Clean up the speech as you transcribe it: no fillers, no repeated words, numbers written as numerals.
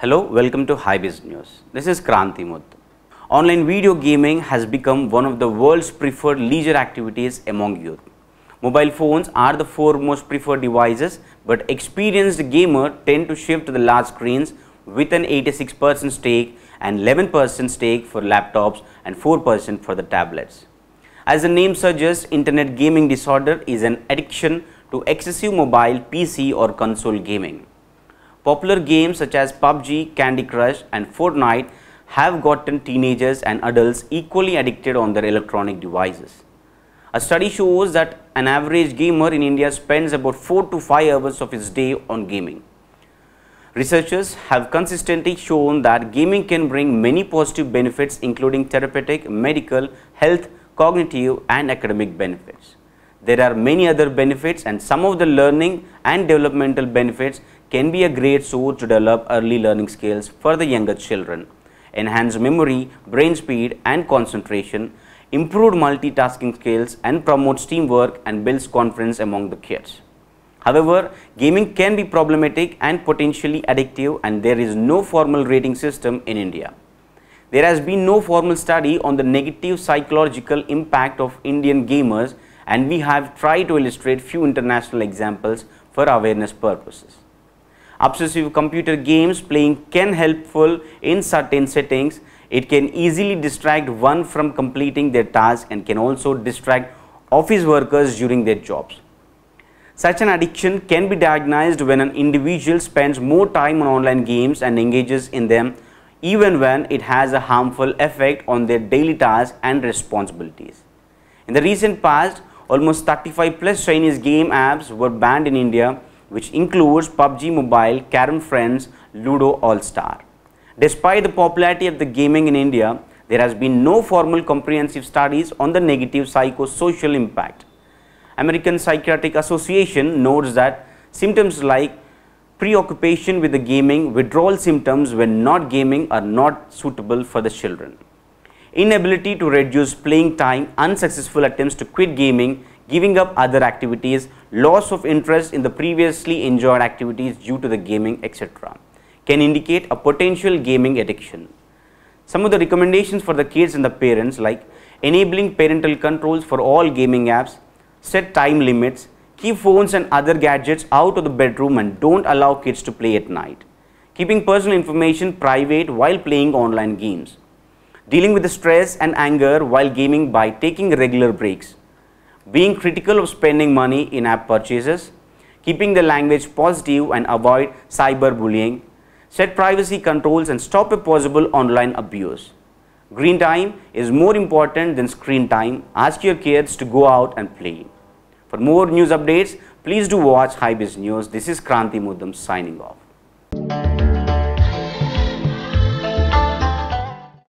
Hello, welcome to HiBiz News. This is Kranti Muthu. Online video gaming has become one of the world's preferred leisure activities among youth. Mobile phones are the foremost preferred devices, but experienced gamers tend to shift to the large screens with an 86% stake and 11% stake for laptops and 4% for the tablets. As the name suggests, internet gaming disorder is an addiction to excessive mobile, PC or console gaming. Popular games such as PUBG, Candy Crush and Fortnite have gotten teenagers and adults equally addicted on their electronic devices. A study shows that an average gamer in India spends about 4 to 5 hours of his day on gaming. Researchers have consistently shown that gaming can bring many positive benefits including therapeutic, medical, health, cognitive and academic benefits. There are many other benefits, and some of the learning and developmental benefits can be a great source to develop early learning skills for the younger children, enhance memory, brain speed and concentration, improve multitasking skills and promotes teamwork and builds confidence among the kids. However, gaming can be problematic and potentially addictive, and there is no formal rating system in India. There has been no formal study on the negative psychological impact of Indian gamers, and we have tried to illustrate few international examples for awareness purposes. Obsessive computer games playing can helpful in certain settings. It can easily distract one from completing their task and can also distract office workers during their jobs. Such an addiction can be diagnosed when an individual spends more time on online games and engages in them even when it has a harmful effect on their daily tasks and responsibilities. In the recent past, almost 35 plus Chinese game apps were banned in India, which includes PUBG Mobile, Carrom Friends, Ludo All Star. Despite the popularity of the gaming in India, there has been no formal comprehensive studies on the negative psychosocial impact. American Psychiatric Association notes that symptoms like preoccupation with the gaming, withdrawal symptoms when not gaming are not suitable for the children. Inability to reduce playing time, unsuccessful attempts to quit gaming, giving up other activities, loss of interest in the previously enjoyed activities due to the gaming, etc. can indicate a potential gaming addiction. Some of the recommendations for the kids and the parents, like enabling parental controls for all gaming apps, set time limits, keep phones and other gadgets out of the bedroom and don't allow kids to play at night, keeping personal information private while playing online games, dealing with the stress and anger while gaming by taking regular breaks, being critical of spending money in app purchases, keeping the language positive and avoid cyberbullying, set privacy controls and stop a possible online abuse. Green time is more important than screen time. Ask your kids to go out and play. For more news updates, please do watch HiBiz News. This is Kranti Muthu signing off.